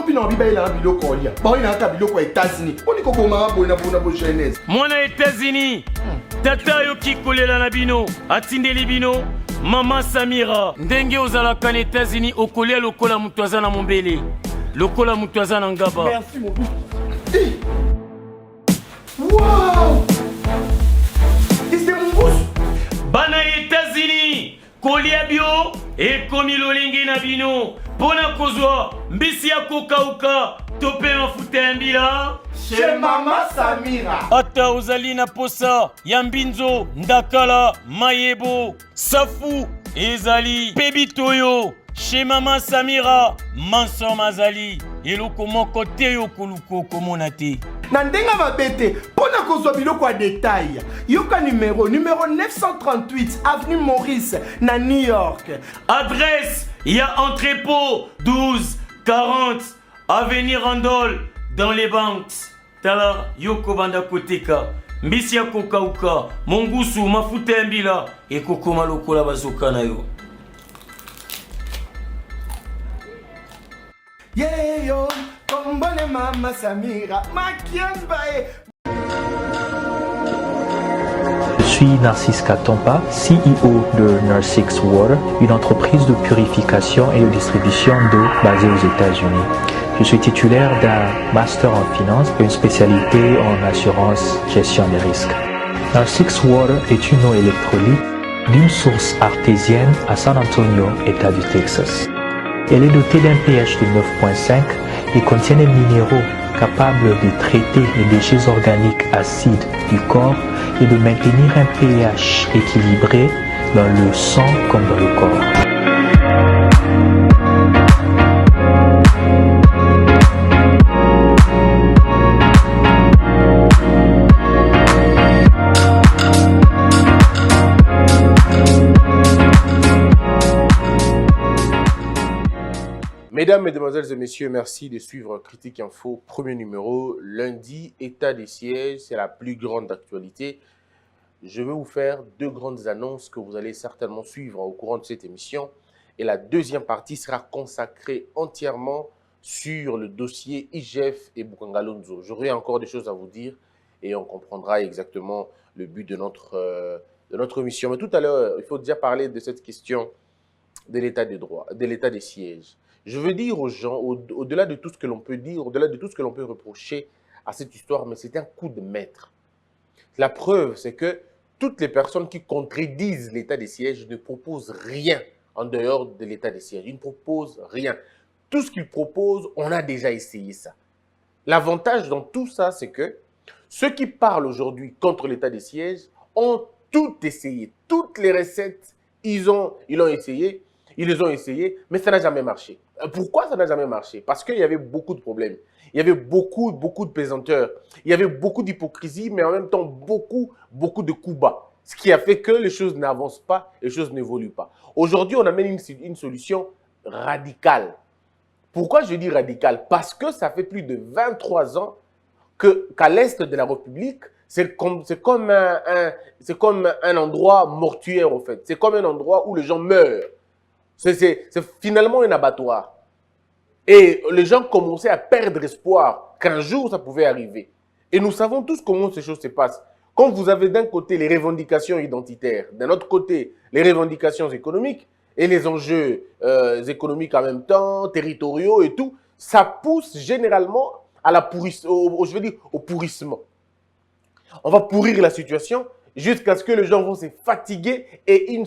pina biba ila biloko olia. Ba ina ka biloko États-Unis. Oni koko ma bona jeunesse. Mwana États-Unis. Tata yo kikolela na bino, atindeli bino. Mama Samira, ndenge ozalaka na États-Unis okolia lokola mutu aza na mombele. Lokola mutu aza na ngaba. Merci mon fils. Hey. Wow! C'est mon bouche. Bana États-Unis, kolia bio ekomi lolenge na bino. Pona kozwa mbisi ya kokauka tope mafuta ya mbila. Chez Mama Samira. Ata ozali na posa ya mbinzo, ndakala, mayebo, safu, ezali, pebitoyo. Chez Mama Samira, manso mazali. Eloko moko te yo koluko komona te. Nandenga mabete, pona kozwa biloko ya détail. Yoka numéro 938 avenue Maurice na New York. Adresse, il y a entrepôt 12 40 avenue Randol dans les banques. Tala yoko banda koteka. Mbisi ya kokauka, mongusu mafuta ya mbila ekokoma lokola bazoka na yo. Yeah yo, kombone Mama Samira, makiambae. Je suis Narcisse Katompa, CEO de Nurse6 Water, une entreprise de purification et de distribution d'eau basée aux États-Unis. Je suis titulaire d'un master en finance et une spécialité en assurance gestion des risques. Nurse6 Water est une eau électrolyte d'une source artésienne à San Antonio, État du Texas. Elle est dotée d'un pH de 9.5 et contient des minéraux capables de traiter les déchets organiques acides du corps et de maintenir un pH équilibré dans le sang comme dans le corps. Mesdames, Mesdemoiselles et Messieurs, merci de suivre Critique Info, premier numéro, lundi, état des sièges, c'est la plus grande actualité. Je vais vous faire deux grandes annonces que vous allez certainement suivre au courant de cette émission. Et la deuxième partie sera consacrée entièrement sur le dossier IGF et Bukangalonzo. J'aurai encore des choses à vous dire et on comprendra exactement le but de notre émission. Mais tout à l'heure, il faut déjà parler de cette question de l'état des droits, de l'état des sièges. Je veux dire aux gens, au-delà de tout ce que l'on peut dire, au-delà de tout ce que l'on peut reprocher à cette histoire, mais c'est un coup de maître. La preuve, c'est que toutes les personnes qui contredisent l'état des sièges ne proposent rien en dehors de l'état des sièges. Ils ne proposent rien. Tout ce qu'ils proposent, on a déjà essayé ça. L'avantage dans tout ça, c'est que ceux qui parlent aujourd'hui contre l'état des sièges ont tout essayé. Toutes les recettes, ils l'ont essayé. Ils les ont essayés, mais ça n'a jamais marché. Pourquoi ça n'a jamais marché? Parce qu'il y avait beaucoup de problèmes. Il y avait beaucoup de pesanteurs. Il y avait beaucoup d'hypocrisie, mais en même temps, beaucoup de coups bas. Ce qui a fait que les choses n'avancent pas, les choses n'évoluent pas. Aujourd'hui, on amène une solution radicale. Pourquoi je dis radicale? Parce que ça fait plus de 23 ans qu'à l'est de la République, c'est comme un endroit mortuaire, en fait. C'est comme un endroit où les gens meurent. C'est finalement un abattoir. Et les gens commençaient à perdre espoir qu'un jour ça pouvait arriver. Et nous savons tous comment ces choses se passent. Quand vous avez d'un côté les revendications identitaires, d'un autre côté les revendications économiques et les enjeux économiques en même temps, territoriaux et tout, ça pousse généralement à au pourrissement. On va pourrir la situation jusqu'à ce que les gens vont se fatiguer et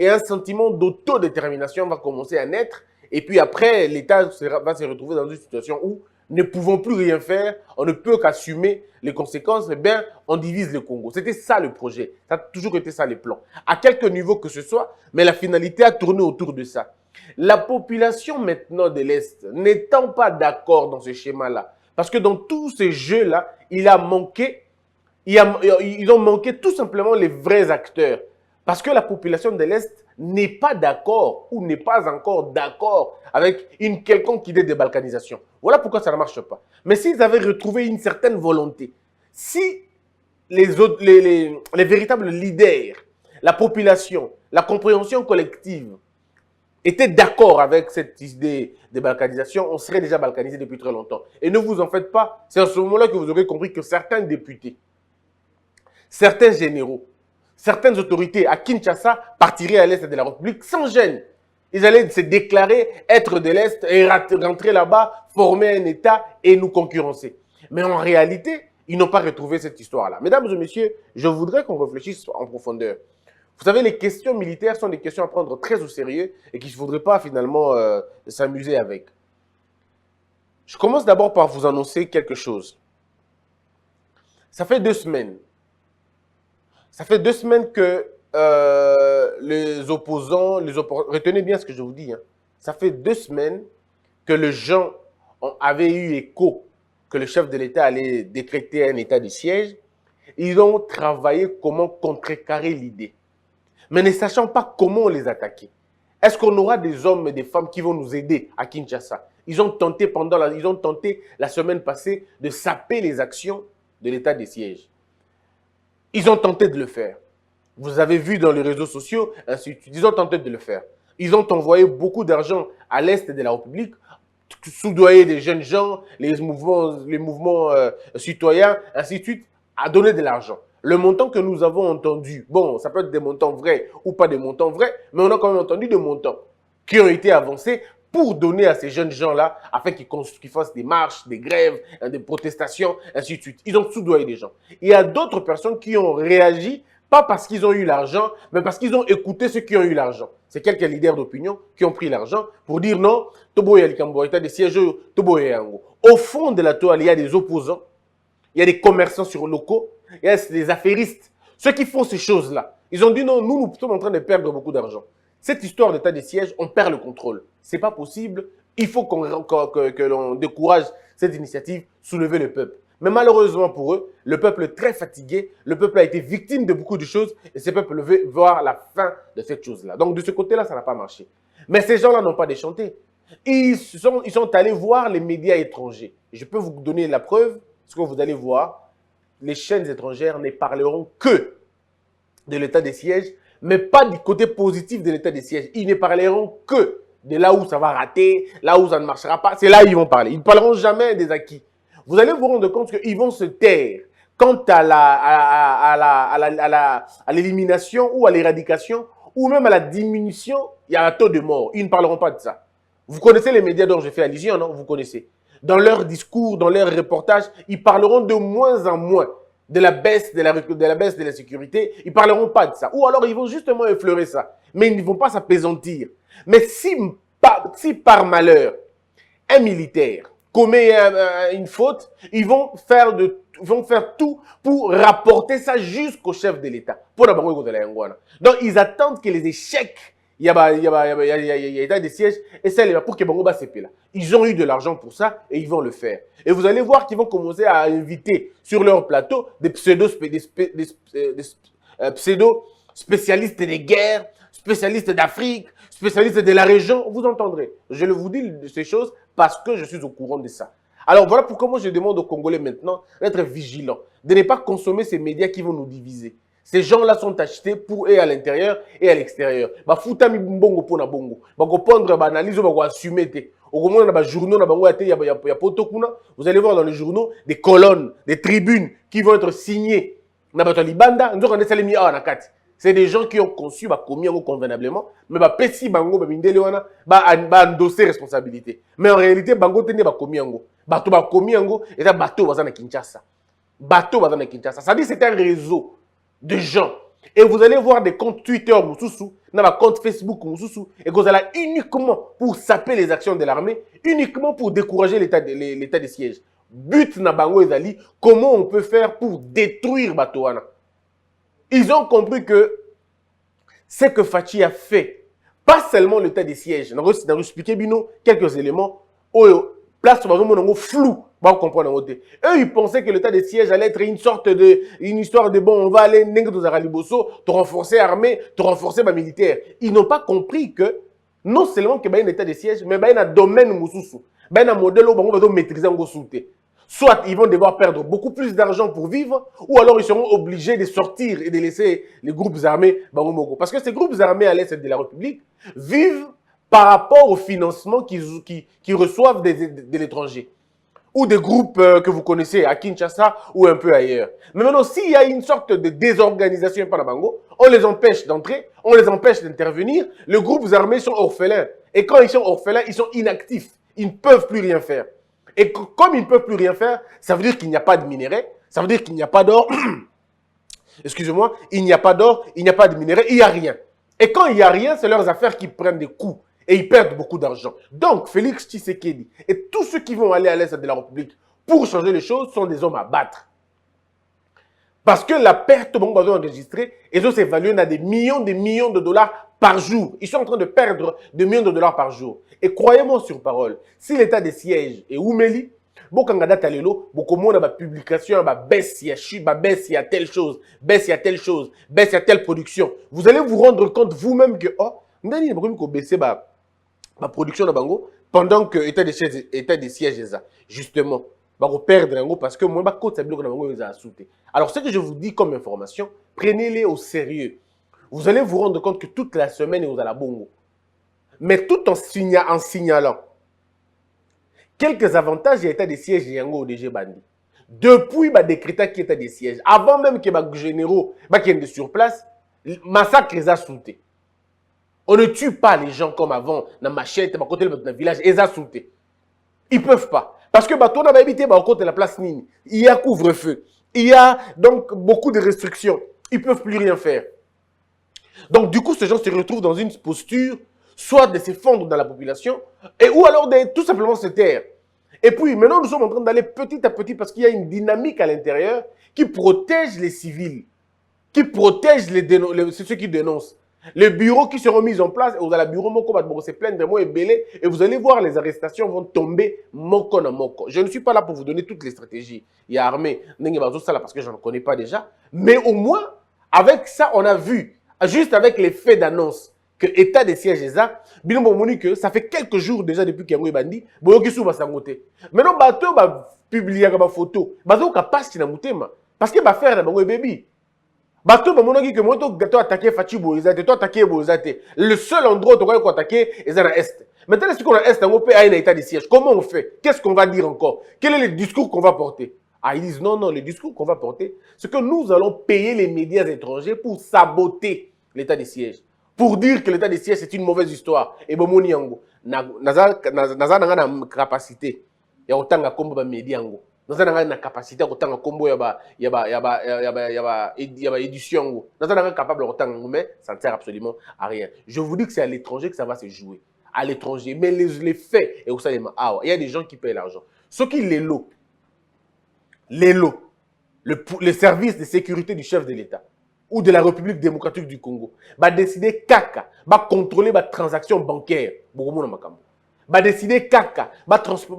un sentiment d'autodétermination va commencer à naître. Et puis après, l'État va se retrouver dans une situation où, ne pouvant plus rien faire, on ne peut qu'assumer les conséquences, eh bien, on divise le Congo. C'était ça le projet. Ça a toujours été ça les plans. À quelque niveau que ce soit, mais la finalité a tourné autour de ça. La population maintenant de l'Est, n'étant pas d'accord dans ce schéma-là, parce que dans tous ces jeux-là, ils ont manqué tout simplement les vrais acteurs. Parce que la population de l'Est n'est pas d'accord ou n'est pas encore d'accord avec une quelconque idée de balkanisation. Voilà pourquoi ça ne marche pas. Mais s'ils avaient retrouvé une certaine volonté, si les véritables leaders, la population, la compréhension collective était d'accord avec cette idée de balkanisation, on serait déjà balkanisé depuis très longtemps. Et ne vous en faites pas, c'est à ce moment-là que vous aurez compris que certains députés, certains généraux, certaines autorités à Kinshasa partiraient à l'est de la République sans gêne. Ils allaient se déclarer être de l'Est et rentrer là-bas, former un État et nous concurrencer. Mais en réalité, ils n'ont pas retrouvé cette histoire-là. Mesdames et messieurs, je voudrais qu'on réfléchisse en profondeur. Vous savez, les questions militaires sont des questions à prendre très au sérieux et qu'il ne faudrait pas finalement s'amuser avec. Je commence d'abord par vous annoncer quelque chose. Ça fait 2 semaines. Ça fait 2 semaines que les opposants, retenez bien ce que je vous dis. Hein. Ça fait 2 semaines que les gens avaient eu écho que le chef de l'État allait décréter un état de siège. Ils ont travaillé comment contrecarrer l'idée. Mais ne sachant pas comment les attaquer. Est-ce qu'on aura des hommes et des femmes qui vont nous aider à Kinshasa? Ils ont tenté la semaine passée de saper les actions de l'état de siège. Ils ont tenté de le faire. Vous avez vu dans les réseaux sociaux, ainsi de suite. Ils ont tenté de le faire. Ils ont envoyé beaucoup d'argent à l'est de la République, soudoyer des jeunes gens, les mouvements citoyens, ainsi de suite, à donner de l'argent. Le montant que nous avons entendu, bon, ça peut être des montants vrais ou pas des montants vrais, mais on a quand même entendu des montants qui ont été avancés pour donner à ces jeunes gens-là, afin qu'ils fassent des marches, des grèves, des protestations, ainsi de suite. Ils ont soudoyé des gens. Il y a d'autres personnes qui ont réagi, pas parce qu'ils ont eu l'argent, mais parce qu'ils ont écouté ceux qui ont eu l'argent. C'est quelques leaders d'opinion qui ont pris l'argent pour dire non, Toboya Likambo, état des sièges, Toboya Yango. Au fond de la toile, il y a des opposants, il y a des commerçants sur locaux, il y a des affairistes. Ceux qui font ces choses-là, ils ont dit non, nous sommes en train de perdre beaucoup d'argent. Cette histoire d'état des sièges, on perd le contrôle. C'est pas possible. Il faut que l'on décourage cette initiative, soulever le peuple. Mais malheureusement pour eux, le peuple est très fatigué, le peuple a été victime de beaucoup de choses et ce peuple veut voir la fin de cette chose-là. Donc de ce côté-là, ça n'a pas marché. Mais ces gens-là n'ont pas déchanté. Ils sont allés voir les médias étrangers. Je peux vous donner la preuve, ce que vous allez voir. Les chaînes étrangères ne parleront que de l'état des sièges, mais pas du côté positif de l'état des sièges. Ils ne parleront que de là où ça va rater, là où ça ne marchera pas. C'est là où ils vont parler. Ils ne parleront jamais des acquis. Vous allez vous rendre compte qu'ils vont se taire quant à l'élimination ou à l'éradication ou même à la diminution, il y a un taux de mort. Ils ne parleront pas de ça. Vous connaissez les médias dont je fais allusion, non? Vous connaissez. Dans leurs discours, dans leurs reportages, ils parleront de moins en moins de la baisse de la sécurité. Ils ne parleront pas de ça. Ou alors, ils vont justement effleurer ça. Mais ils ne vont pas s'apaisantir. Mais si par malheur, un militaire commet une faute, ils vont faire tout pour rapporter ça jusqu'au chef de l'État. Donc, ils attendent que les échecs, il y a état des sièges, et ça, pour que Bango Basepe là. Ils ont eu de l'argent pour ça, et ils vont le faire. Et vous allez voir qu'ils vont commencer à inviter sur leur plateau des pseudo-spécialistes des guerres, spécialistes d'Afrique, spécialistes de la région. Vous entendrez. Je vous dis ces choses parce que je suis au courant de ça. Alors voilà pourquoi moi je demande aux Congolais maintenant d'être vigilants, de ne pas consommer ces médias qui vont nous diviser. Ces gens-là sont achetés pour et à l'intérieur et à l'extérieur. Ba futami bongo pona bongo. Ba ko pondre ba analyse ba ko assumer te. Au moment na ba journaux na bango ate ya poto kuna, vous allez voir dans les journaux des colonnes, des tribunes qui vont être signées na ba to libanda, nzo kande salemi a na kati. C'est des gens qui ont conçu ba komi yango convenablement, mais ba pesi bango ba mindele wana ba endosser responsabilité. Mais en réalité bango tene ba komi yango. Bato ba komi yango et ça bato baza na Kinshasa. Bato baza na Kinshasa. Ça dit c'est un réseau de gens. Et vous allez voir des comptes Twitter, Moussoussou, dans un compte Facebook, Moussoussou, et vous allez uniquement pour saper les actions de l'armée, uniquement pour décourager l'état des sièges. But na bango ezali, comment on peut faire pour détruire Batouana. Ils ont compris que ce que Fachi a fait, pas seulement l'état des sièges, on a expliqué quelques éléments, place vraiment flou. Eux, ils pensaient que l'état des sièges allait être une histoire de bon, on va aller te renforcer l'armée, te renforcer ma militaire. Ils n'ont pas compris que non seulement qu'il y a un état des sièges, mais il y a un domaine moussoussou. Il y a un modèle où on va maîtriser en gosouté. Soit ils vont devoir perdre beaucoup plus d'argent pour vivre, ou alors ils seront obligés de sortir et de laisser les groupes armés. Parce que ces groupes armés à l'est de la République vivent par rapport au financement qu'ils reçoivent de l'étranger ou des groupes que vous connaissez à Kinshasa ou un peu ailleurs. Mais maintenant, s'il y a une sorte de désorganisation par la Bango, on les empêche d'entrer, on les empêche d'intervenir, les groupes armés sont orphelins. Et quand ils sont orphelins, ils sont inactifs. Ils ne peuvent plus rien faire. Et comme ils ne peuvent plus rien faire, ça veut dire qu'il n'y a pas de minerais, ça veut dire qu'il n'y a pas d'or. Excusez-moi, il n'y a pas d'or, il n'y a pas de minerais, il n'y a rien. Et quand il n'y a rien, c'est leurs affaires qui prennent des coups. Et ils perdent beaucoup d'argent. Donc, Félix Tshisekedi et tous ceux qui vont aller à l'est de la République pour changer les choses sont des hommes à battre. Parce que la perte enregistrée, ils ont s'évalué à des millions de dollars par jour. Ils sont en train de perdre des millions de dollars par jour. Et croyez-moi sur parole, si l'état de siège est oumeli, Bokangada Talelo, Bokomo na publication, baisse, il y a chute, baisse, il y a telle chose, baisse, il y a telle chose, baisse, il y a telle production. Vous allez vous rendre compte vous-même que, oh, Ndani, il y a baisser ma production de Bango pendant que l'état des sièges est là. Justement, va perdre Bango parce que moi, côté ça bloque Bango les a sauté. Alors, ce que je vous dis comme information, prenez-les au sérieux. Vous allez vous rendre compte que toute la semaine, vous allez à Bongo. Mais tout en signalant quelques avantages, il y a l'état des sièges et Yango au DG Bandi. Depuis le décréta qui était des sièges, avant même que les généraux soient sur place, le massacre les a sauté. On ne tue pas les gens comme avant, dans la machette, dans le village, ils ont sauté. Ils ne peuvent pas. Parce que on a habité à côté de la place Nini. Il y a couvre-feu. Il y a donc beaucoup de restrictions. Ils ne peuvent plus rien faire. Donc, du coup, ces gens se retrouvent dans une posture, soit de s'effondrer dans la population, ou alors de tout simplement se taire. Et puis, maintenant, nous sommes en train d'aller petit à petit parce qu'il y a une dynamique à l'intérieur qui protège les civils, qui protège ceux qui dénoncent. Les bureaux qui seront mis en place, vous allez bureau moko va se plaindre moi et belé, et vous allez voir les arrestations vont tomber moko na moko. Je ne suis pas là pour vous donner toutes les stratégies. Il y a armée, parce que je ne connais pas déjà. Mais au moins, avec ça, on a vu, juste avec les faits d'annonce, que l'état des sièges est là, que ça fait quelques jours déjà depuis qu'il y a un bandit, maintenant, bateau va publier des photos, bateau va passer dans le parce que va faire un bébé. Bateau va montrer que moi, tu attaqué Fachi Boizate, tu attaqué Boizate. Le seul endroit où tu vas attaquer est dans l'Est. Maintenant, si on a l'Est, on peut aller à l'état des sièges. Comment on fait? Qu'est-ce qu'on va dire encore? Quel est le discours qu'on va porter? Ah, ils disent non, non, le discours qu'on va porter, c'est que nous allons payer les médias étrangers pour saboter l'état des sièges. Pour dire que l'état des sièges, c'est une mauvaise histoire. Et bon, moni yango. Naza na capacité. Ya otanga kombo ba médias yango. Naza na capacité otanga kombo ya édition. Naza na capable otanga mais ça ne sert absolument à rien. Je vous dis que c'est à l'étranger que ça va se jouer. À l'étranger. Mais les faits, et vous savez, il y a des gens qui payent l'argent. Ceux qui les lots, les services de sécurité du chef de l'État ou de la République démocratique du Congo, va décider kaka, va contrôler les transactions bancaires. Va décider kaka, va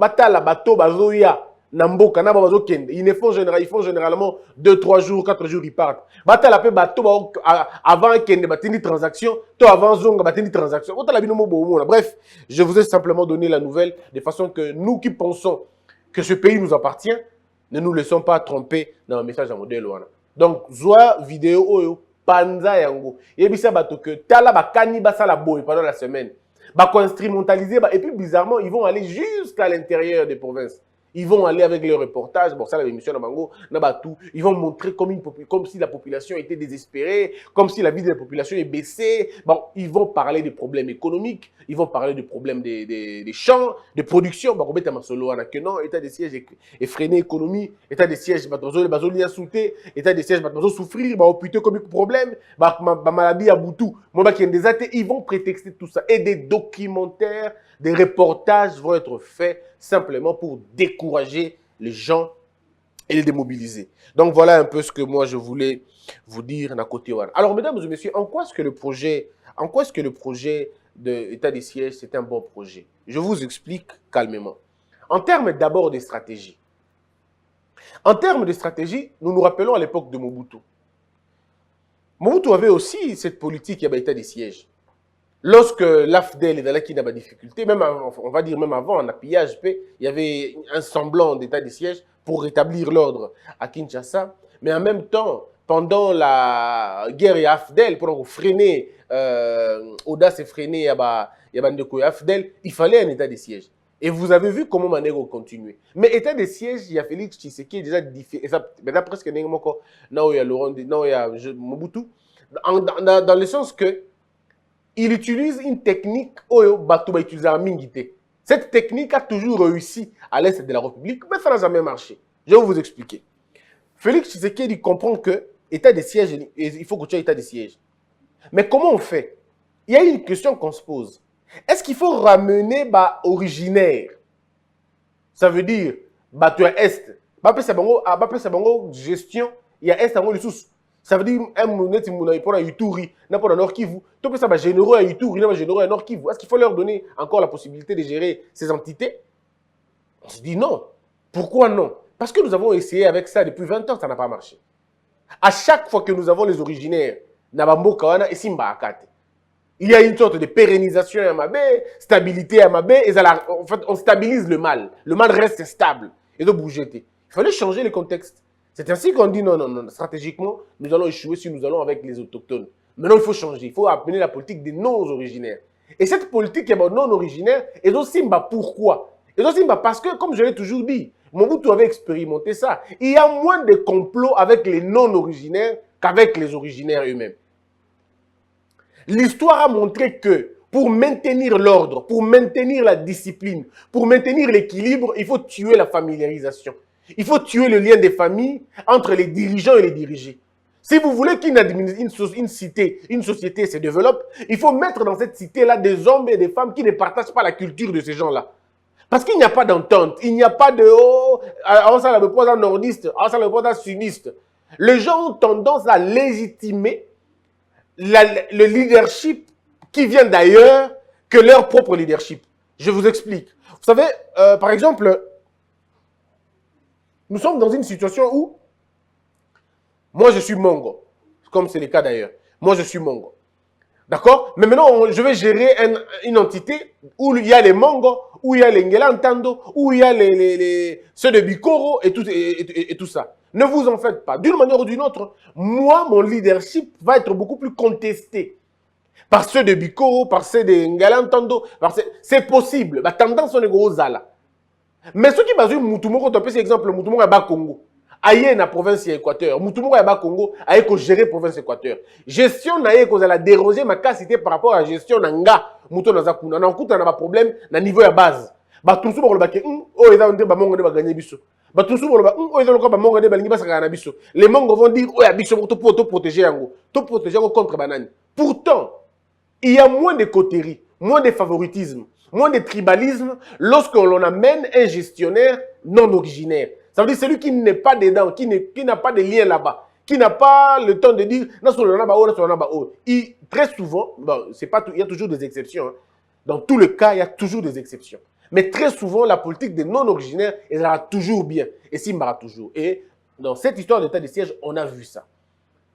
tala bateau, bazoya, namboka, na bazo kende. Ils font généralement 2, 3 jours, 4 jours, ils partent. Va tala pe bateau, avant kende, va tenir transaction, toi avant zonga, va tenir transaction. Bref, je vous ai simplement donné la nouvelle de façon que nous qui pensons que ce pays nous appartient, ne nous laissons pas tromper dans un message à modèle. Donc, zoa vidéo oyo, panza yango. Yebisa bato que tala bakani basala boy pendant la semaine. Bako instrumentaliser, et puis bizarrement, ils vont aller jusqu'à l'intérieur des provinces. Ils vont aller avec leurs reportages, bon ça l'émission Nabango, Nabatou, ils vont montrer comme si la population était désespérée, comme si la vie de la population est baissée. Bon, ils vont parler des problèmes économiques, ils vont parler des problèmes des champs, de production. Bah, que non, état des sièges est freiné, économie, état des sièges, bazolia souté, état des sièges, bazo souffrir, bah, putain comme problème, bah, maladie à boutou. Ils vont prétexter tout ça. Et des documentaires, des reportages vont être faits simplement pour décourager les gens et les démobiliser. Donc voilà un peu ce que moi je voulais vous dire d'un côté. Alors mesdames et messieurs, en quoi est-ce que le projet de l'état des sièges c'est un bon projet? Je vous explique calmement. En termes d'abord de stratégie. En termes de stratégie, nous nous rappelons à l'époque de Mobutu. Mobutu avait aussi cette politique qui avait l'état des sièges. Lorsque l'AFDEL est dans la qui n'a pas de difficulté, même avant, on va dire même avant, en appuyage, il y avait un semblant d'état de siège pour rétablir l'ordre à Kinshasa. Mais en même temps, pendant la guerre ya Afdel, pour freiner, audace et freiner Yabandeko et Afdel, il fallait un état de siège. Et vous avez vu comment Manego continue. Mais état de siège, il y a Félix Tshisekedi déjà différent. Et ça, maintenant presque n'importe non il y a Laurent, non il y a Mobutu, dans le sens que il utilise une technique où Batouba utilise un mingité. Cette technique a toujours réussi à l'est de la République, mais ça n'a jamais marché. Je vais vous expliquer. Félix Tshisekedi comprend que état de siège, il faut que tu aies état de siège. Mais comment on fait? Il y a une question qu'on se pose. Est-ce qu'il faut ramener originaire? Ça veut dire, tu as Est. Gestion, il y a Est en sous. Ça veut dire, un monnaie, pour Yuturi, n'importe Nord Kivu. Tu peux savoir généraux à Yuturi, généraux à Nord Kivu. Est-ce qu'il faut leur donner encore la possibilité de gérer ces entités? On se dit non. Pourquoi non? Parce que nous avons essayé avec ça depuis 20 ans, ça n'a pas marché. À chaque fois que nous avons les originaires, Nabambo Kawana et Simba Akate, il y a une sorte de pérennisation à Mabé, stabilité à Mabé, et en fait, on stabilise le mal. Le mal reste stable. Et donc, bouger. Il fallait changer le contexte. C'est ainsi qu'on dit non, non, non, stratégiquement, nous allons échouer si nous allons avec les autochtones. Maintenant, il faut changer. Il faut appeler la politique des non-originaires. Et cette politique non-originaire, et donc Simba, pourquoi? Et donc Simba, parce que, comme je l'ai toujours dit, Mobutu avait expérimenté ça. Il y a moins de complots avec les non-originaires qu'avec les originaires eux-mêmes. L'histoire a montré que pour maintenir l'ordre, pour maintenir la discipline, pour maintenir l'équilibre, il faut tuer la familiarisation. Il faut tuer le lien des familles entre les dirigeants et les dirigés. Si vous voulez qu'une cité, une société se développe, il faut mettre dans cette cité-là des hommes et des femmes qui ne partagent pas la culture de ces gens-là. Parce qu'il n'y a pas d'entente, il n'y a pas de « oh, ça la repose en nordiste, ça la repose en sudiste ». Les gens ont tendance à légitimer le leadership qui vient d'ailleurs que leur propre leadership. Je vous explique. Vous savez, par exemple, nous sommes dans une situation où moi je suis Mongo, comme c'est le cas d'ailleurs. Moi je suis Mongo. D'accord? Mais maintenant, je vais gérer une entité où il y a les Mongo, où il y a les Ngelantando, où il y a ceux de Bikoro et tout ça. Ne vous en faites pas. D'une manière ou d'une autre, moi, mon leadership va être beaucoup plus contesté par ceux de Bikoro, par ceux de Ngelantando. C'est possible. La tendance, on est gros là. Mais ceux qui basent Moutoumoko, tu as pris exemple, Moutoumoko à Bas-Congo. Aïe na province Équateur. Moutoumoko à Bas-Congo, aïe ko gérer province Équateur. Gestion naïe ko la déroger ma capacité par rapport à la gestion nanga. Mouton na zakuna. Na okuta na problème na niveau à base. Ba tout souvent le baké. Oh ils ont dit ba mongo de ba gagner biso. Ba tout souvent le ba. Oh ils ont ba mongo de ba lingi ba saka na biso. Les mongos vont dire oh ya biso pour te protéger yango. Te protéger contre banane. Pourtant, il y a moins de coterie, moins de favoritisme, moins de tribalisme lorsque l'on amène un gestionnaire non originaire. Ça veut dire celui qui n'est pas dedans, qui n'a pas de lien là-bas, qui n'a pas le temps de dire très souvent, bon, c'est pas tout, il y a toujours des exceptions. Hein. Dans tous les cas, il y a toujours des exceptions. Mais très souvent, la politique des non-originaires, elle sera toujours bien. Et Simbara toujours. Et dans cette histoire d'état de siège, on a vu ça.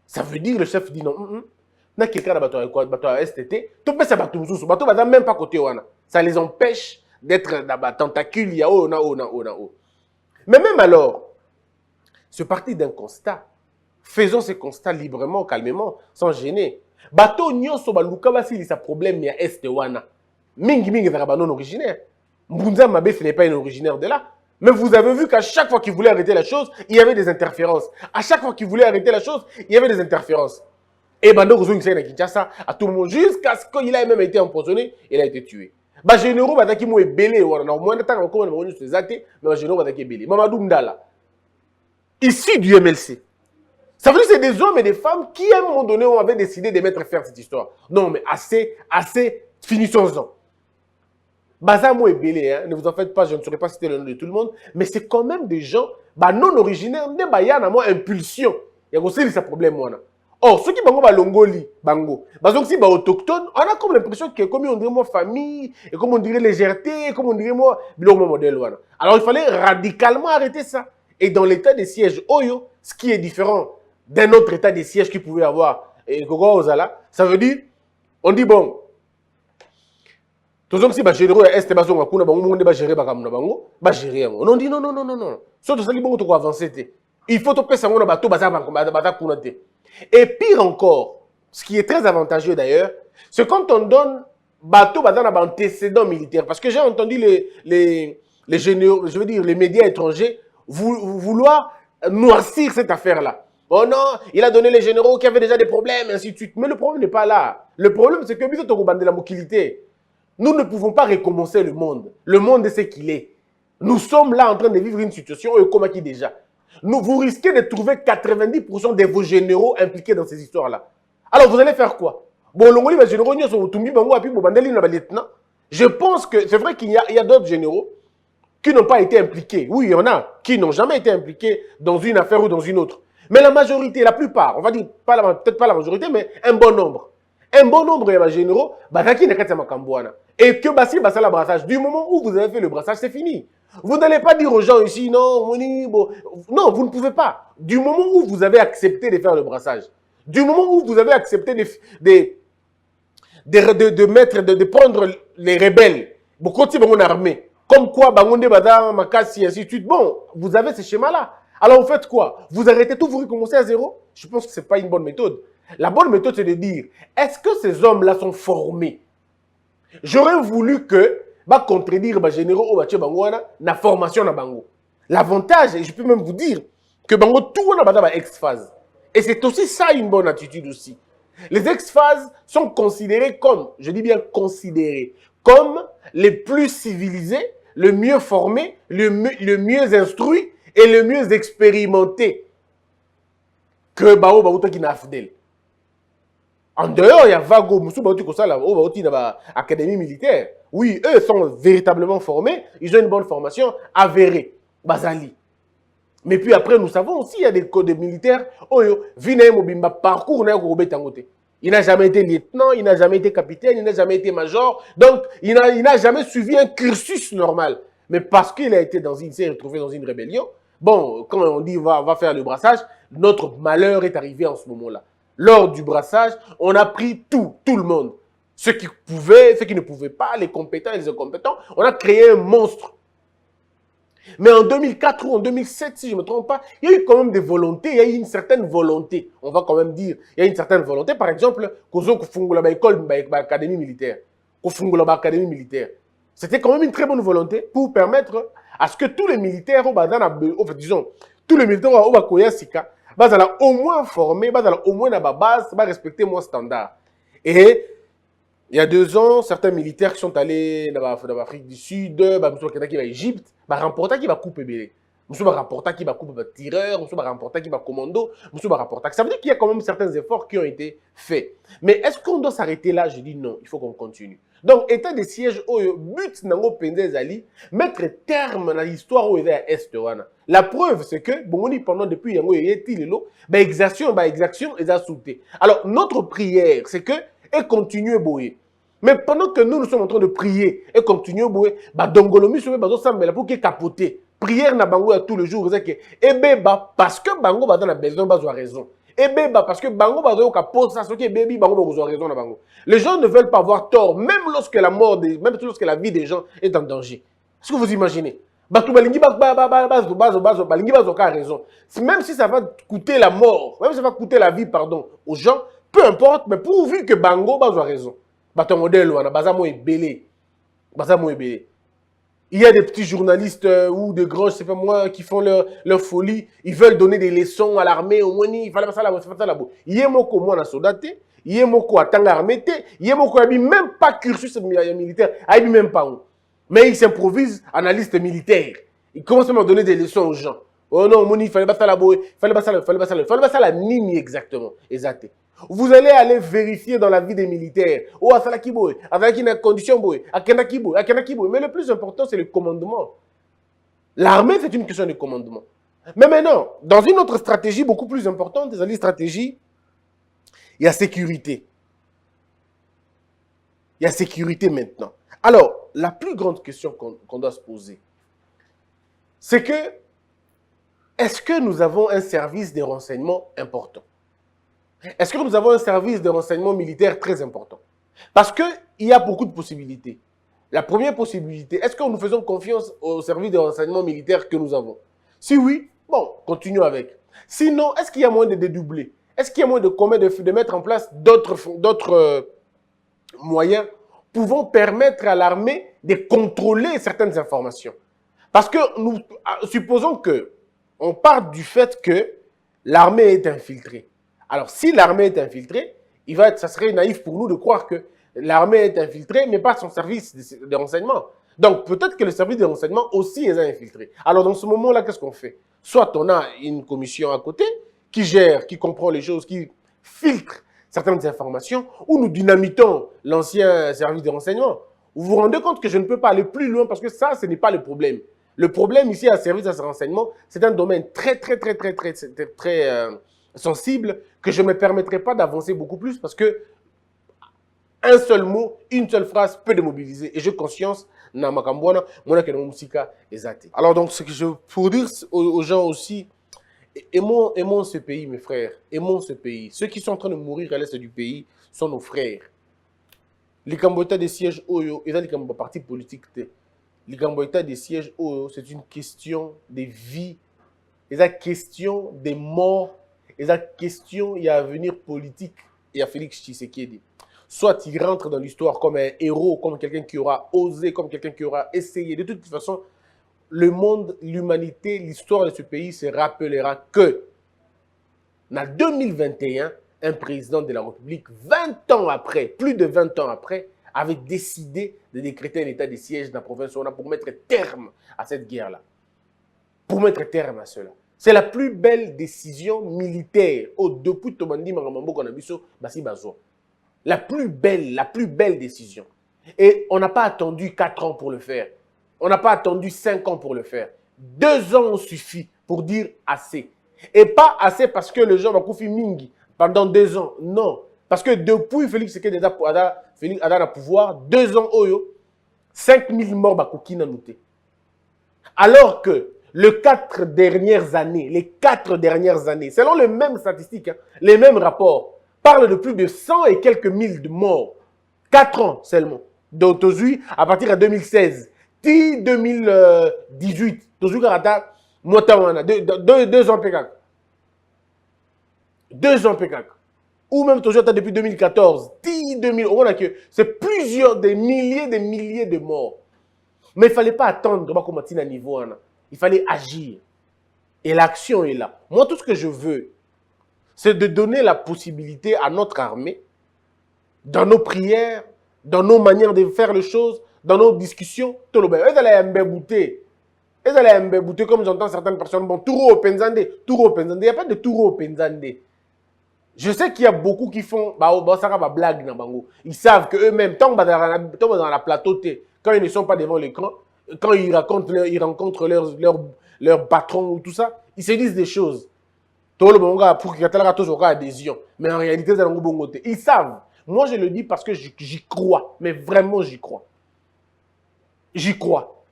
Ça veut dire le chef dit non. Na quelqu'un a battu STT, tout peut s'abattre bateau va même pas côté wana. Ça les empêche d'être dans la tentacule, il y a Mais même alors, ce parti d'un constat, faisons ces constats librement, calmement, sans gêner. Bateau nyonso baluka basi sa problème ya est wana. Mingi zara non originaire. Mbunza Mabé n'est pas un originaire de là. Mais vous avez vu qu'à chaque fois qu'il voulait arrêter la chose, il y avait des interférences. À chaque fois qu'il voulait arrêter la chose, il y avait des interférences. Et Bando Kozou Ngisei na Kinshasa, à tout le monde, jusqu'à ce qu'il ait même été empoisonné, il a été tué. Ba généraux bataki mo ebélé wana au moins de temps encore on se zaté mais ba généraux bataki ebélé Mamadou Ndala ici du MLC. Ça veut dire que c'est des hommes et des femmes qui à un moment donné ont décidé de mettre fin à cette histoire. Non mais assez finissons-en. Bazamo ebélé hein, ne vous en faites pas, je ne saurais pas citer le nom de tout le monde, mais c'est quand même des gens non originaires, ne ba yana mo impulsion. Il y a aussi ce problème wana. Or, ceux qui bango ba longoli, bango, donc si ba autochtone, on a comme l'impression que comme on dirait moi famille, et comme on dirait légèreté, comme on dirait moi biloko modèle wana. Alors il fallait radicalement arrêter ça. Et dans l'état de siège Oyo, ce qui est différent d'un autre état de siège qu'il pouvait avoir, et Ozala, ça veut dire, on dit bon, tous si ba généraux est bazonga kuna bango monde ba gérer ba kamuna bango, ba gérer. On dit non. Surtout ça qui bon to avancer. Il faut topé ça, on a bateau, et pire encore, ce qui est très avantageux d'ailleurs, c'est quand on donne bateau, antécédent militaire. Parce que j'ai entendu les généraux, je veux dire, les médias étrangers vouloir noircir cette affaire-là. Oh non, il a donné les généraux qui avaient déjà des problèmes, et ainsi de suite. Mais le problème n'est pas là. Le problème, c'est que de la mobilité. Nous ne pouvons pas recommencer le monde. Le monde est ce qu'il est. Nous sommes là en train de vivre une situation comme qui déjà. Vous risquez de trouver 90% de vos généraux impliqués dans ces histoires-là. Alors vous allez faire quoi? Je pense que c'est vrai qu'il y a d'autres généraux qui n'ont pas été impliqués. Oui, il y en a qui n'ont jamais été impliqués dans une affaire ou dans une autre. Mais la majorité, la plupart, on va dire peut-être pas la majorité, mais un bon nombre. Un bon nombre de généraux, et que la brassage. Du moment où vous avez fait le brassage, c'est fini. Vous n'allez pas dire aux gens ici, non, non, vous ne pouvez pas. Du moment où vous avez accepté de faire le brassage, du moment où vous avez accepté de prendre les rebelles, beaucoup de mon armée, comme quoi, Bangonde, Badar, Makassi, ainsi de suite, bon, vous avez ce schéma-là. Alors, vous faites quoi? Vous arrêtez tout, vous recommencez à zéro? Je pense que ce n'est pas une bonne méthode. La bonne méthode, c'est de dire, est-ce que ces hommes-là sont formés? J'aurais voulu que, contredire les généraux na formation na bango. L'avantage, et je peux même vous dire, que bango tout na bata ex-phase. Et c'est aussi ça une bonne attitude aussi. Les ex-phases sont considérés comme, je dis bien considérés, comme les plus civilisés, le mieux formés, le mieux instruits et le mieux expérimentés que Bao Baouta qui n'a fidèle. En dehors, il y a Vago, Moussou Baouti Kosala, Baouti dans l'académie militaire. Oui, eux sont véritablement formés, ils ont une bonne formation avérée. Bazali. Mais puis après, nous savons aussi, il y a des codes militaires, parcours, il n'a jamais été lieutenant, il n'a jamais été capitaine, il n'a jamais été major, donc il n'a jamais suivi un cursus normal. Mais parce qu'il s'est retrouvé dans une rébellion, bon, quand on dit va faire le brassage, notre malheur est arrivé en ce moment-là. Lors du brassage, on a pris tout le monde. Ceux qui pouvaient, ceux qui ne pouvaient pas, les compétents et les incompétents, on a créé un monstre. Mais en 2004 ou en 2007, si je ne me trompe pas, il y a eu quand même des volontés, il y a eu une certaine volonté. On va quand même dire, il y a une certaine volonté. Par exemple, l'académie militaire. C'était quand même une très bonne volonté pour permettre à ce que tous les militaires, disons, tous les militaires au moins formés, au moins à la base, respecter mon standard. Et il y a 2 ans, certains militaires qui sont allés dans l'Afrique du Sud, qui va Égypte, remporter qui va couper belé. Monsieur va rapporter qui va couper tireur, monsieur va rapporter qui va commando, monsieur va rapporter. Ça veut dire qu'il y a quand même certains efforts qui ont été faits. Mais est-ce qu'on doit s'arrêter là? Je dis non, il faut qu'on continue. Donc, état de siège, but nango pendez ali, mettre terme à l'histoire où il est à Est. La preuve, c'est que, bon, pendant depuis yango yetilo, exaction, ils ont sauté. Alors, notre prière, c'est que, et continuer à bouiller. Mais pendant que nous sommes en train de prier et continuer à bouiller, dongolomi sur le pour qu'il capote. Prière na bango à tous les jours, c'est que, parce que bango dans la besoin, a raison. Parce que bango a posé ça, c'est que baby bango a raison na bango. Les gens ne veulent pas avoir tort, même lorsque la mort, même lorsque la vie des gens est en danger. Est-ce que vous imaginez? Même si ça va coûter la mort, même si ça va coûter la vie, pardon, aux gens, peu importe, mais pourvu que bango a raison. Il y a des petits journalistes ou des grands, je ne sais pas moi, qui font leur folie. Ils veulent donner des leçons à l'armée. Au moins, il fallait pas ça là-bas. Il y a moko moi na soldaté, il y a moko à tanga armée, il y a moko qui même pas cursus militaire, il même pas. Mais il s'improvise analyste militaire. Il commence même à donner des leçons aux gens. Oh non, il fallait pas ça là-bas, il fallait pas ça la nini exactement. Exact. Vous allez aller vérifier dans la vie des militaires. Oh, Asalaki boy, avec une condition boy, Akenaki boy. Mais le plus important, c'est le commandement. L'armée, c'est une question de commandement. Mais maintenant, dans une autre stratégie beaucoup plus importante, c'est-à-dire stratégie, il y a sécurité. Il y a sécurité maintenant. Alors, la plus grande question qu'on doit se poser, c'est que, est-ce que nous avons un service de renseignement important? Est-ce que nous avons un service de renseignement militaire très important? Parce qu'il y a beaucoup de possibilités. La première possibilité, est-ce que nous faisons confiance au service de renseignement militaire que nous avons? Si oui, bon, continuons avec. Sinon, est-ce qu'il y a moyen de dédoubler? Est-ce qu'il y a moyen de mettre en place d'autres moyens pouvant permettre à l'armée de contrôler certaines informations? Parce que supposons que on part du fait que l'armée est infiltrée. Alors, si l'armée est infiltrée, ça serait naïf pour nous de croire que l'armée est infiltrée, mais pas son service de renseignement. Donc, peut-être que le service de renseignement aussi est infiltré. Alors, dans ce moment-là, qu'est-ce qu'on fait? Soit on a une commission à côté qui gère, qui comprend les choses, qui filtre certaines informations, ou nous dynamitons l'ancien service de renseignement. Vous vous rendez compte que je ne peux pas aller plus loin parce que ça, ce n'est pas le problème. Le problème ici à service de renseignement, c'est un domaine très sensible que je ne me permettrai pas d'avancer beaucoup plus parce que un seul mot, une seule phrase peut démobiliser. Et j'ai conscience, alors donc, ce que je pour dire aux gens aussi, aimons ce pays, mes frères, aimons ce pays. Ceux qui sont en train de mourir à l'est du pays sont nos frères. Les Camboïtas des sièges Oyo, et les partis politiques, les Camboïtas des sièges Oyo, c'est une question de vie, c'est une question de mort, c'est une question, il y a un avenir politique, il y a Félix Tshisekedi. Soit il rentre dans l'histoire comme un héros, comme quelqu'un qui aura osé, comme quelqu'un qui aura essayé. De toute façon, le monde, l'humanité, l'histoire de ce pays se rappellera que, en 2021, un président de la République, 20 ans après, plus de 20 ans après, avait décidé de décréter un état de siège dans la province pour mettre terme à cette guerre-là. Pour mettre terme à cela. C'est la plus belle décision militaire depuis Tomandi Maramambo Konabiso, Bassi Bazo. La plus belle décision. Et on n'a pas attendu 4 ans pour le faire. On n'a pas attendu 5 ans pour le faire. 2 ans ont suffi pour dire assez. Et pas assez parce que le gens va koufi mingi pendant 2 ans. Non. Parce que depuis Félix Tshisekedi a le pouvoir, 2 ans, 5000 morts bakoki na noté. Alors que les 4 dernières années, selon les mêmes statistiques, les mêmes rapports, parle de plus de 100 et quelques mille de morts. 4 ans seulement. Donc, à partir de 2016, 2018, 2 ans PKK. 2 ans PKK. Ou même toujours depuis 2014, 2000, on a que c'est des milliers de morts. Mais il ne fallait pas attendre à niveau. Il fallait agir. Et l'action est là. Moi, tout ce que je veux, c'est de donner la possibilité à notre armée, dans nos prières, dans nos manières de faire les choses, dans nos discussions, tout le monde. Comme j'entends certaines personnes, bon, Touro Penzande, il n'y a pas de Touro Penzande. Je sais qu'il y a beaucoup qui font, blague, ils savent qu'eux-mêmes, tant dans la plateau, quand ils ne sont pas devant l'écran, quand ils rencontrent leur patron ou tout ça, ils se disent des choses. Tout le monde pour qu'il y ait toujours adhésion. Mais en réalité, c'est un bon côté. Ils savent. Moi, je le dis parce que j'y crois. Mais vraiment, j'y crois. J'y crois.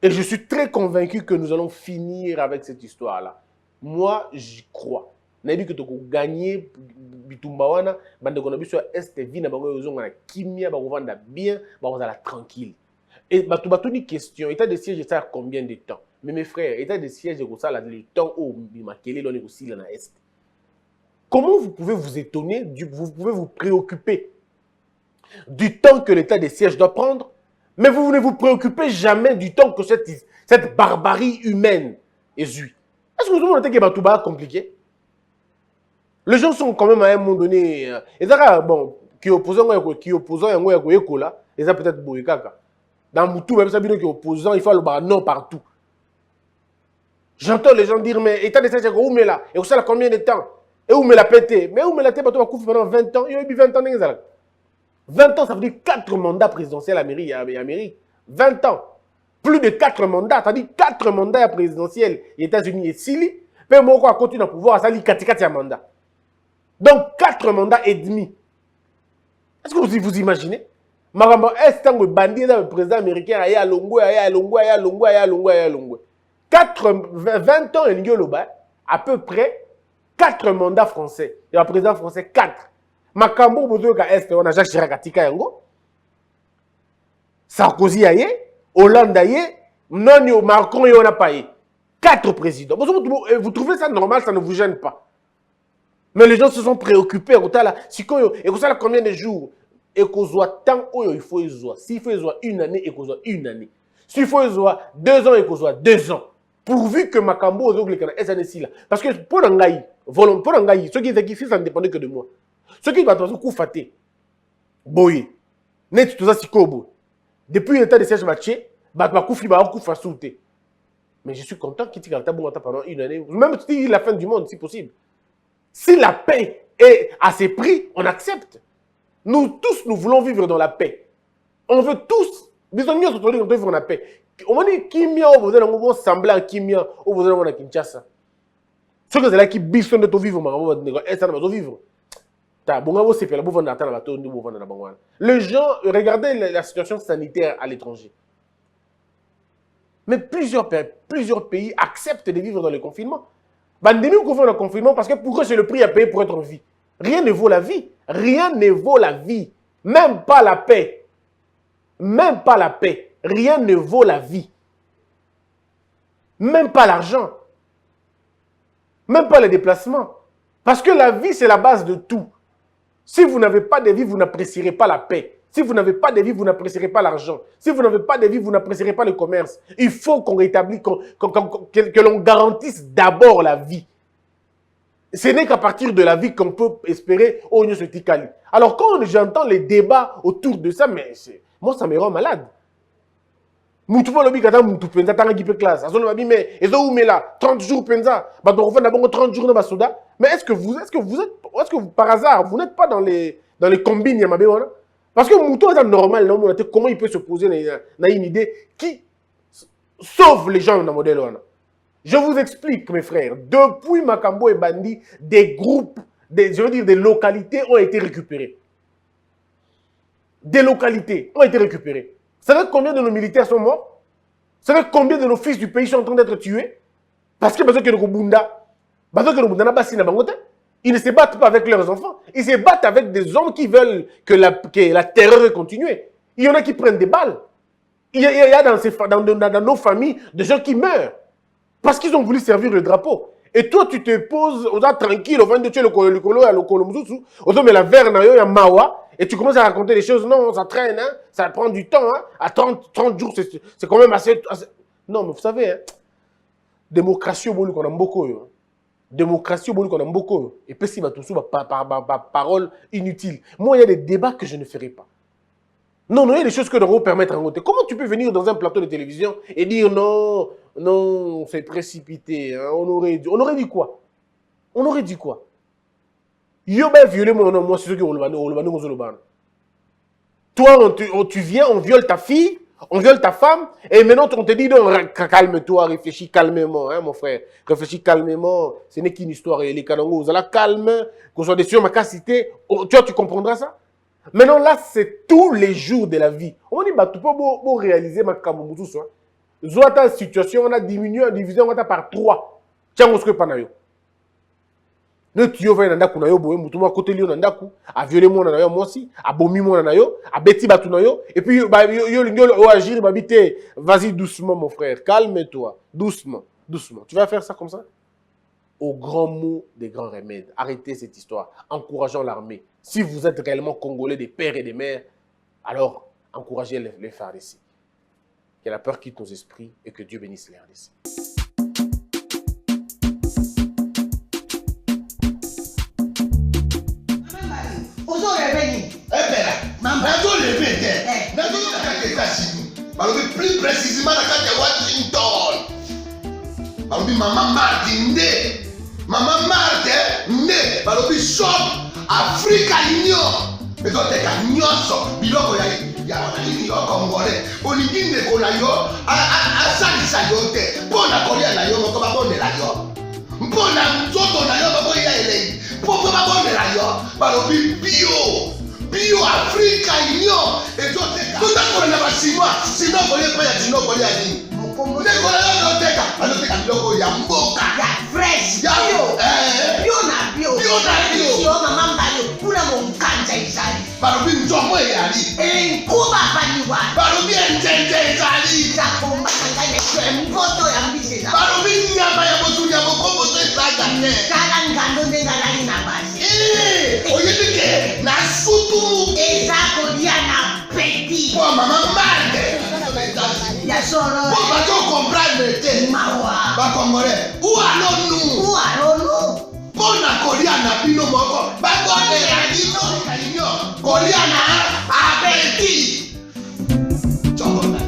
Et je suis très convaincu que nous allons finir avec cette histoire-là. Moi, j'y crois. On a dit que tu as gagné Bitumbawana, bande qu'on a vu sur Est, vie, na bango yozonga na kimia, bango vanda bien, bango la tranquille. Et tu as une question. État de siège, ça combien de temps? Mais mes frères, état de siège, ça le temps où Bimakele l'on est aussi là na Est. Comment vous pouvez vous étonner, vous pouvez vous préoccuper du temps que l'état de siège doit prendre, mais vous ne vous préoccupez jamais du temps que cette barbarie humaine est eue. Est-ce que vous avez dit que c'est compliqué? Les gens sont quand même à un moment donné, et ça, bon, qui opposant là, et ça peut-être Boyekaka. Dans Moutou, même ça, qui est opposant, il faut le non partout. J'entends les gens dire, mais état de siège, où met là? Et où ça, combien de temps? Et où met la pété? Mais où met la tête, pendant 20 ans? Il y a eu 20 ans, 20 ans, ça veut dire 4 mandats présidentiels à Amérique. 20 ans. Plus de 4 mandats, ça veut dire 4 mandats présidentiels aux États-Unis et Chili. Mais moi, quand on continue à pouvoir, ça veut dire 4 mandats. Donc, 4 mandats et demi. Est-ce que vous imaginez? Maramba, est-ce que le bandit le président américain a Longwe, 20 ans, à peu près 4 mandats français. Et le président français, 4. Makambo, est-ce qu'on a Jacques Chirac Atika Yango? Sarkozy aye, Hollande aye, non, Macron, on a pas. 4 présidents. Vous trouvez ça normal, ça ne vous gêne pas. Mais les gens se sont préoccupés. Et ça, combien de jours? Et qu'on soit tant, il faut y soit. S'il faut y soit une année, et qu'on soit une année. S'il faut y soit 2 ans, et qu'on soit 2 ans. Pourvu que Makambo, parce que pour Nangaï, ceux qui étaient ici, ça ne dépendait que de moi. Ceux qui doivent coup faté, boye, net tout ça, si kobo. Depuis l'état de siège matché, mais je suis content qu'il t'ait pendant une année, même si la fin du monde, si possible. Si la paix est à ses prix, on accepte. Nous tous, nous voulons vivre dans la paix. On veut tous, disons, nous on veut vivre dans la paix. On dit Kimia, vous avez un semblant à Kimia, ou vous avez un Kinshasa. Ce que c'est là qui bise de vivre, vivre. Les gens, regardez la situation sanitaire à l'étranger. Mais plusieurs pays acceptent de vivre dans le confinement. Nous couvrons le confinement parce que pour eux, c'est le prix à payer pour être en vie. Rien ne vaut la vie. Rien ne vaut la vie. Même pas la paix. Même pas la paix. Rien ne vaut la vie. Même pas l'argent. Même pas les déplacements. Parce que la vie, c'est la base de tout. Si vous n'avez pas de vie, vous n'apprécierez pas la paix. Si vous n'avez pas de vie, vous n'apprécierez pas l'argent. Si vous n'avez pas de vie, vous n'apprécierez pas le commerce. Il faut qu'on rétablisse, que l'on garantisse d'abord la vie. Ce n'est qu'à partir de la vie qu'on peut espérer au New Sotikali. Alors quand j'entends les débats autour de ça, mais moi ça me rend malade. Moutou lobi kata moutou penza tanga gipe classe. Azo lobi mais ezo ou mais là 30 jours penza. Ba donc on d'abord 30 jours dans Basoda. Mais est-ce que par hasard vous n'êtes pas dans les combines yamabe wana? Parce que Moutou est normal, non, comment il peut se poser une idée qui sauve les gens dans le modèle. Je vous explique, mes frères. Depuis Makambo et Bandi, des groupes, des localités ont été récupérées. Des localités ont été récupérées. Vous savez combien de nos militaires sont morts? Vous savez combien de nos fils du pays sont en train d'être tués? Parce que ils ne se battent pas avec leurs enfants. Ils se battent avec des hommes qui veulent que la terreur continue. Il y en a qui prennent des balles. Il y a dans nos familles des gens qui meurent. Parce qu'ils ont voulu servir le drapeau. Et toi, tu te poses, tranquille, au vent de tuer le colo, le colomzoussou, mais la verre, il y a mawa, et tu commences à raconter des choses. Non, ça traîne, hein, ça prend du temps. Hein, à 30 jours, c'est quand même assez. Non, mais vous savez, hein, démocratie, on a beaucoup. Démocratie, on a beaucoup. Et puis, si tout ça, parole inutile. Moi, il y a des débats que je ne ferai pas. Non, il y a des choses que l'on va permettre en côté. Comment tu peux venir dans un plateau de télévision et dire non, non, c'est précipité. Hein, on aurait dit quoi? On aurait dit quoi? Yo ben violé mon nom, moi c'est ce que on le. Toi, tu viens, on viole ta fille, on viole ta femme, et maintenant on te dit non, calme-toi, réfléchis calmement, hein, mon frère. Réfléchis calmement. Ce n'est qu'une histoire. Et les canons, vous allez calme, qu'on soit déçu, ma cité. Tu comprendras ça? Maintenant, là, c'est tous les jours de la vie. On dit, tu peux réaliser ma camouflage. Soit ta situation, on a diminué, on a divisé, on a par 3. Tiens, on se pas le tuyau va nanda kuna yo boye mutu ma côté lio nanda ku a violer mon nana yo moi aussi a bomi mon nana yo a beti batu na yo et puis yo agir ba bité vas-y doucement mon frère calme-toi doucement tu vas faire ça comme ça au grand mot des grands remèdes. Arrêtez cette histoire encourageant l'armée. Si vous êtes réellement congolais des pères et des mères, alors encouragez les frères ici. Que la peur quitte nos esprits et que Dieu bénisse les RDC. Plus précisément dans Washington. Maman Martin né. Maman Martin né. Balobi shop Africa Union. Mais quand t'es à Nyonso, biloko ya yo congolais. Olingi ne kona yo a salisa yo te. Pona kolia na yo ko ba bonela yo. Mpona nzoto na yo ba boya ele. Poko ba bonela yo. Balobi bio Africa Union. Et toi t'es quand on a pas chinois, sinon on est pas ya chinois on est mokombo. Ndeko na yo oteka, aloteka biloko ya mboka. Ya fresh. Ya bio. eh. Bio na bio. Bio na bio. Yo mama mbalo kuna monkanja ezali. Balobi nzomo eyali. Nkuba baliwa. Balobi enjenje ezali. Zakomba kanga na mpoto ya mbisi ezali. Balobi nyama ya motu ya mokombo to ezaga te. Kala ngando ndenga nali na basi. Oyebi ke na sutu. Eza kolia na petit. Po mama Marthe. Ya soro. Po bato comprendre te. Mawa. Ba Congolais. Où allons-nous? Où allons-nous? Pona kolia na bino moko. Ba kote ya bino kalinyo. Kolia na appétit. Choko na yo.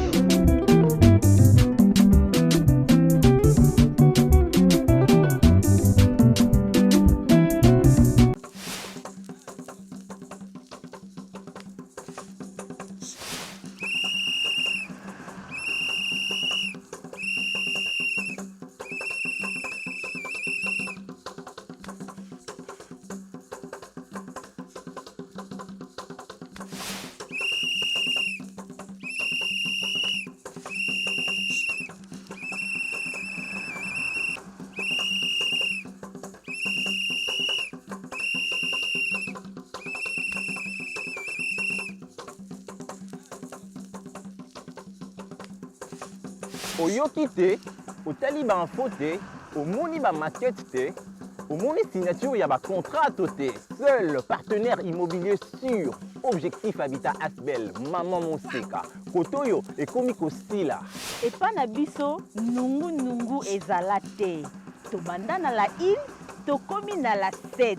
Oyoki te, otali ba info te, omoni ba maquette te, omoni signature ya ba contrat te. Seul partenaire immobilier sûr, Objectif Habitat Asbel, Maman Moseka. Kotoyo ekomi kosila. Epa na biso nungu ezala te. Tobanda na la île, tokomi na la 7.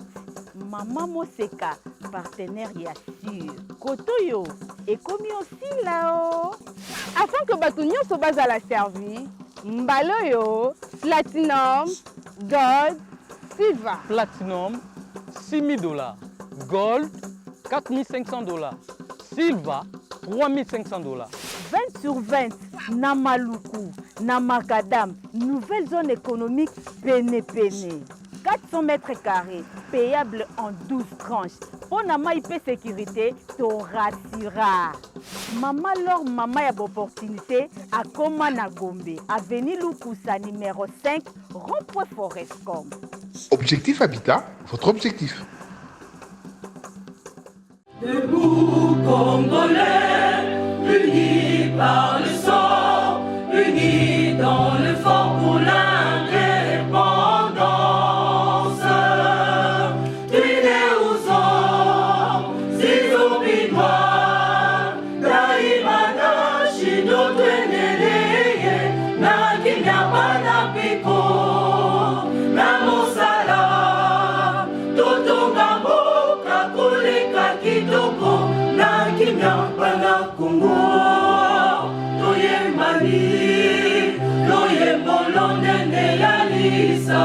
Maman Moseka, partenaire ya sûr. Kotoyo ekomi osila o. Afin que bato nyonso bazala servi, mbala oyo platinum, gold, silver. Platinum, $6,000. Gold, $4,500. Silver, $3,500. 20 sur 20, na Maluku, na Macadam, nouvelle zone économique Pene. 400 mètres carrés, payable en 12 tranches. Pour nama IP sécurité, to rassura. Maman Laure, maman y a opportunité à Koma na Gombe, avenue Lukusa numéro 5, rond-point Forestcom. Objectif Habitat, votre objectif. Debout Congolais, unis par le sang, unis dans le fort pour l'indépendance. Tuile aux hommes, si obinois, daimana shido tweneleye, na kinyabana piko, na mosala, totonga mboka koleka kitoko, na kinyabana Kongo, toyembani, toyembolo nene ya lisa.